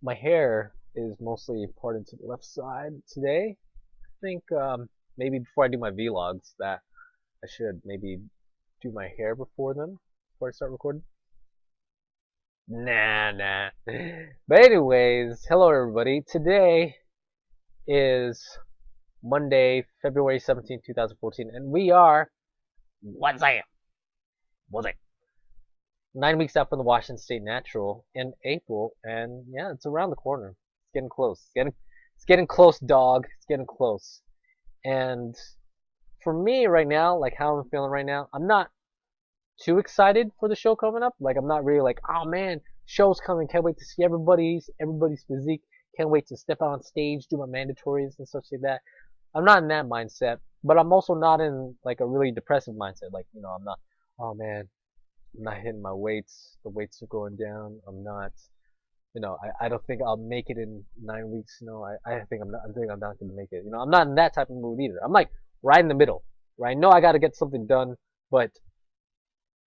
My hair is mostly parted to the left side today. I think maybe before I do my vlogs that I should maybe do my hair before them, before I start recording. Nah. But anyways, hello everybody. Today is Monday, February 17th, 2014, and we are, what's it, 9 weeks out from the Washington State Natural in April, and yeah, it's around the corner. It's getting close. It's getting close, dog. It's getting close. And for me right now, like how I'm feeling right now, I'm not too excited for the show coming up. Like I'm not really like, oh man, show's coming. Can't wait to see everybody's physique. Can't wait to step out on stage, do my mandatories and such like that. I'm not in that mindset, but I'm also not in like a really depressive mindset. Like I'm not. Oh man, I'm not hitting my weights. The weights are going down. I'm not. I don't think I'll make it in 9 weeks. I think I'm not. I think I'm not going to make it. I'm not in that type of mood either. I'm like right in the middle. Right? I know I got to get something done, but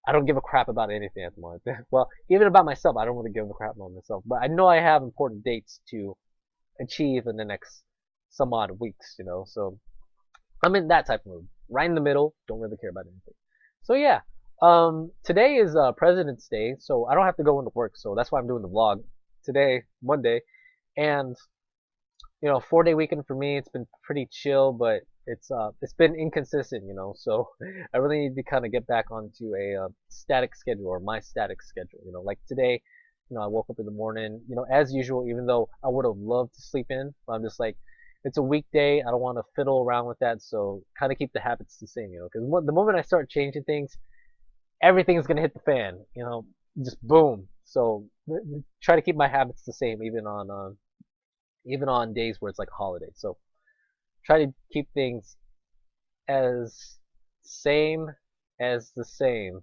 I don't give a crap about anything at the moment. Well, even about myself, I don't really give a crap about myself. But I know I have important dates to achieve in the next some odd weeks. So I'm in that type of mood. Right in the middle. Don't really care about anything. So yeah. Today is President's Day, so I don't have to go into work. So that's why I'm doing the vlog today, Monday, and 4-day weekend for me. It's been pretty chill, but it's been inconsistent. So I really need to kind of get back onto a static schedule or my static schedule. Like today, I woke up in the morning, as usual, even though I would have loved to sleep in, but I'm just like, it's a weekday. I don't want to fiddle around with that, so kind of keep the habits the same, because the moment I start changing things, everything's gonna hit the fan, just boom. So try to keep my habits the same, even on days where it's like a holiday. So try to keep things as same as the same.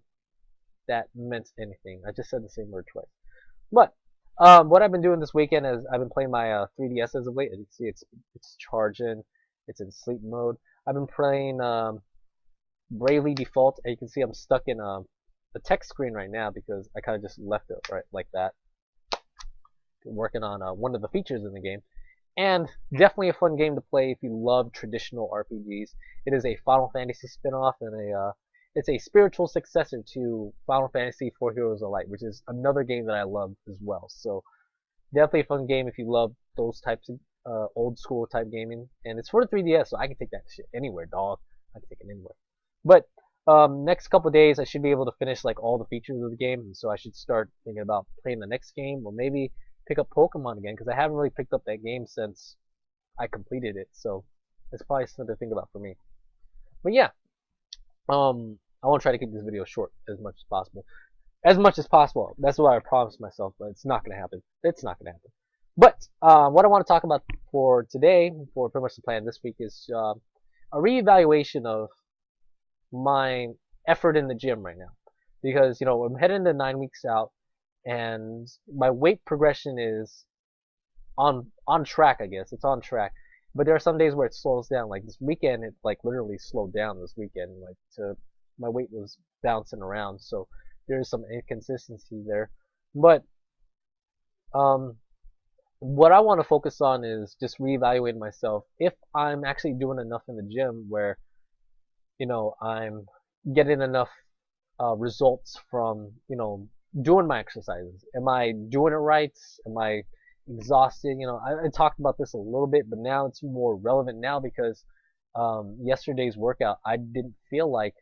That meant anything. I just said the same word twice. But what I've been doing this weekend is I've been playing my 3DS as of late. As you can see, it's charging. It's in sleep mode. I've been playing Bravely Default. And you can see I'm stuck in the text screen right now because I kind of just left it right like that. Working on one of the features in the game. And definitely a fun game to play if you love traditional RPGs. It is a Final Fantasy spin-off and it's a spiritual successor to Final Fantasy IV Heroes of Light, which is another game that I love as well. So definitely a fun game if you love those types of old school type gaming. And it's for the 3DS, so I can take that shit anywhere, dog. I can take it anywhere. But next couple days, I should be able to finish like all the features of the game, and so I should start thinking about playing the next game, or maybe pick up Pokemon again, because I haven't really picked up that game since I completed it. So it's probably something to think about for me. But yeah, I want to try to keep this video short as much as possible. As much as possible. That's what I promised myself, but it's not gonna happen. It's not gonna happen. But what I want to talk about for today, for pretty much the plan this week, is a reevaluation of my effort in the gym right now, because I'm heading to 9 weeks out, and my weight progression is on track. I guess it's on track, but there are some days where it slows down. Like this weekend, it like literally slowed down this weekend. Like my weight was bouncing around, so there's some inconsistency there. But what I want to focus on is just reevaluating myself if I'm actually doing enough in the gym where I'm getting enough results from, doing my exercises. Am I doing it right? Am I exhausted? I talked about this a little bit, but now it's more relevant now because yesterday's workout, I didn't feel like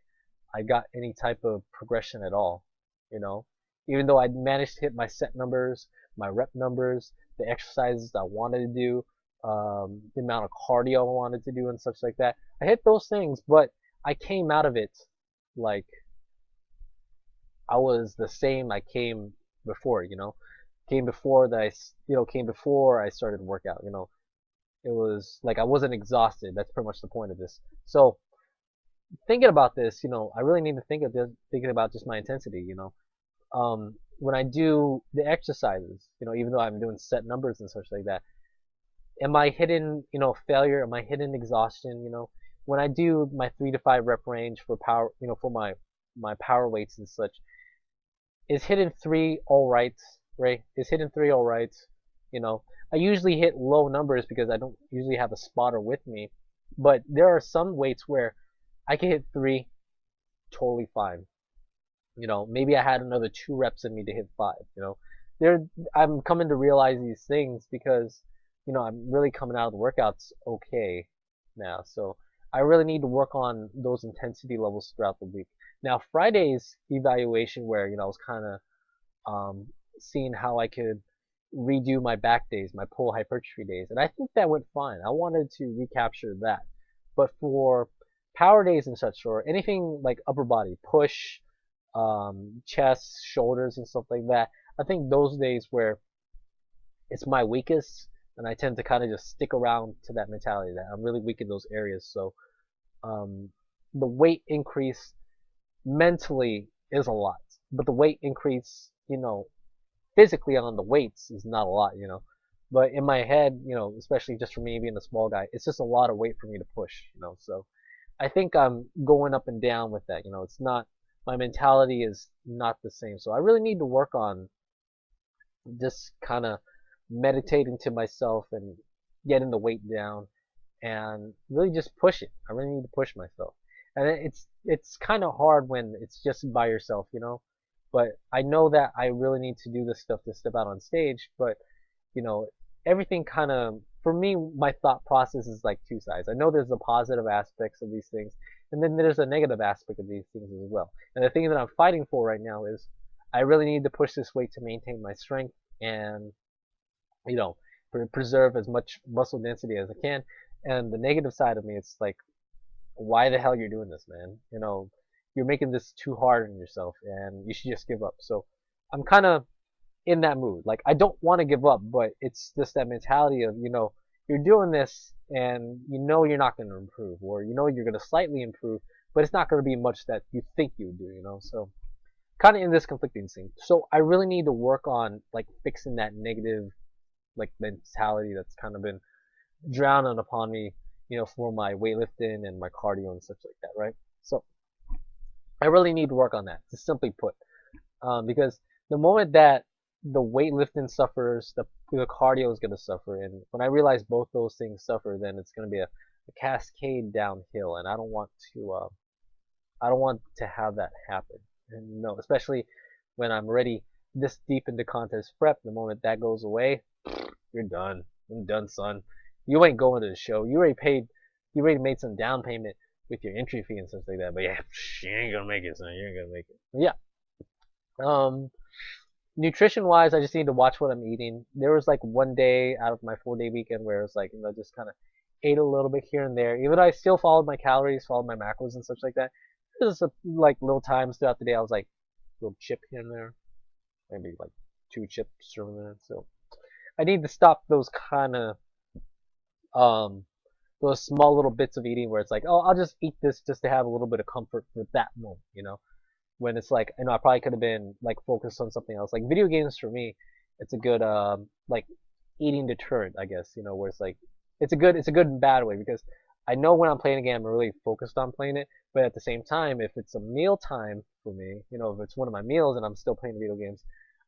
I got any type of progression at all. Even though I managed to hit my set numbers, my rep numbers, the exercises I wanted to do, the amount of cardio I wanted to do, and such like that. I hit those things, but I came out of it like I was the same I came before, came before that came before I started to work out, it was like I wasn't exhausted. That's pretty much the point of this. So thinking about this, I really need to thinking about just my intensity, when I do the exercises, even though I'm doing set numbers and such like that, am I hitting, failure? Am I hitting exhaustion? When I do my 3 to 5 rep range for power, for my power weights and such, is hitting 3 all right, right? Is hitting 3 all right? You know, I usually hit low numbers because I don't usually have a spotter with me. But there are some weights where I can hit 3 totally fine. You know, maybe I had another 2 reps in me to hit 5. You know, there I'm coming to realize these things because I'm really coming out of the workouts okay now. So I really need to work on those intensity levels throughout the week. Now Friday's evaluation, where I was kind of seeing how I could redo my back days, my pull hypertrophy days, and I think that went fine. I wanted to recapture that, but for power days and such, or anything like upper body, push, chest, shoulders, and stuff like that, I think those days where it's my weakest, and I tend to kind of just stick around to that mentality that I'm really weak in those areas. So um, the weight increase mentally is a lot, but the weight increase, physically on the weights is not a lot. But in my head, especially just for me being a small guy, it's just a lot of weight for me to push. So I think I'm going up and down with that. It's not, my mentality is not the same. So I really need to work on just kind of meditating to myself and getting the weight down and really just push it. I really need to push myself. And it's kind of hard when it's just by yourself. But I know that I really need to do this stuff to step out on stage, but you know, everything kind of, for me, my thought process is like two sides. I know there's the positive aspects of these things, and then there's a negative aspect of these things as well. And the thing that I'm fighting for right now is I really need to push this weight to maintain my strength and, you know, preserve as much muscle density as I can. And the negative side of me, it's like, why the hell you're doing this, man? You're making this too hard on yourself, and you should just give up. So I'm kind of in that mood. Like, I don't want to give up, but it's just that mentality of, you're doing this and you're not going to improve, or you're going to slightly improve, but it's not going to be much that you think you do. So kind of in this conflicting thing. So I really need to work on like fixing that negative like mentality that's kind of been drowning upon me, for my weightlifting and my cardio and such like that, right? So I really need to work on that, to simply put, because the moment that the weightlifting suffers, the cardio is going to suffer, and when I realize both those things suffer, then it's going to be a cascade downhill, and I don't want to have that happen. And especially when I'm already this deep into contest prep, the moment that goes away, you're done. I'm done, son. You ain't going to the show. You already made some down payment with your entry fee and stuff like that. But yeah, you ain't gonna make it, son. You ain't gonna make it. But yeah. Nutrition wise, I just need to watch what I'm eating. There was like one day out of my 4-day weekend where it was like, just kind of ate a little bit here and there. Even though I still followed my calories, followed my macros and such like that. There's like little times throughout the day I was like, little chip here and there, maybe like 2 chips here and there. So I need to stop those kind of those small little bits of eating where it's like, oh, I'll just eat this just to have a little bit of comfort for that moment. When it's like, I probably could have been like focused on something else. Like video games for me, it's a good like eating deterrent, I guess. Where it's like, it's a good and bad way, because I know when I'm playing a game, I'm really focused on playing it. But at the same time, if it's a meal time for me, if it's one of my meals and I'm still playing video games,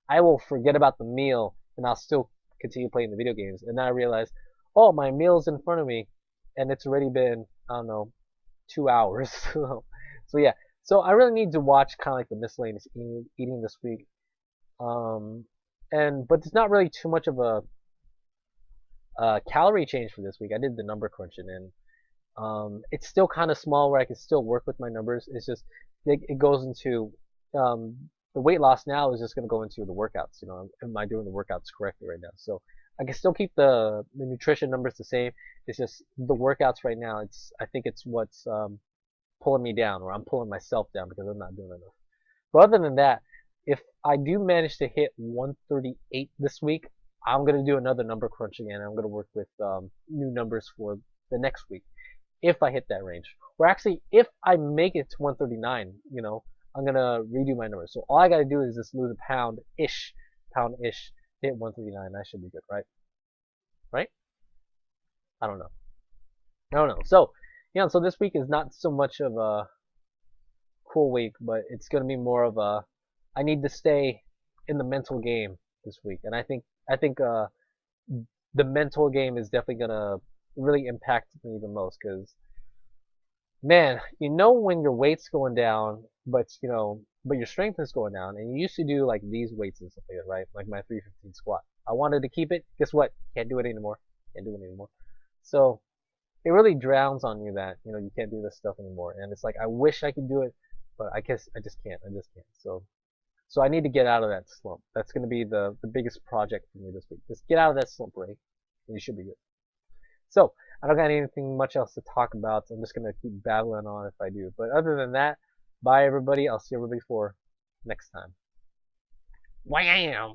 I will forget about the meal and I'll still continue playing the video games. And then I realize, oh, my meal's in front of me, and it's already been, I don't know, 2 hours. So yeah. So I really need to watch kind of like the miscellaneous eating this week. But it's not really too much of a calorie change for this week. I did the number crunching, and it's still kind of small where I can still work with my numbers. It's just it goes into the weight loss now is just going to go into the workouts. Am I doing the workouts correctly right now? So I can still keep the nutrition numbers the same. It's just the workouts right now. I think it's what's pulling me down, or I'm pulling myself down because I'm not doing enough. But other than that, if I do manage to hit 138 this week, I'm going to do another number crunch again. I'm going to work with new numbers for the next week if I hit that range. Or actually, if I make it to 139, I'm going to redo my numbers. So all I got to do is just lose a pound-ish, hit 139. That should be good, right? Right? I don't know. So, so this week is not so much of a cool week, but it's going to be more of I need to stay in the mental game this week. And I think the mental game is definitely gonna really impact me the most because man, you know when your weight's going down, but your strength is going down, and you used to do like these weights and stuff like that, right? Like my 315 squat. I wanted to keep it. Guess what? Can't do it anymore. Can't do it anymore. So it really drowns on you that you can't do this stuff anymore, and it's like I wish I could do it, but I guess I just can't. I just can't. So I need to get out of that slump. That's going to be the biggest project for me this week. Just get out of that slump, Ray, and you should be good. So I don't got anything much else to talk about. So I'm just gonna keep babbling on if I do. But other than that, bye everybody. I'll see everybody for next time. Wham!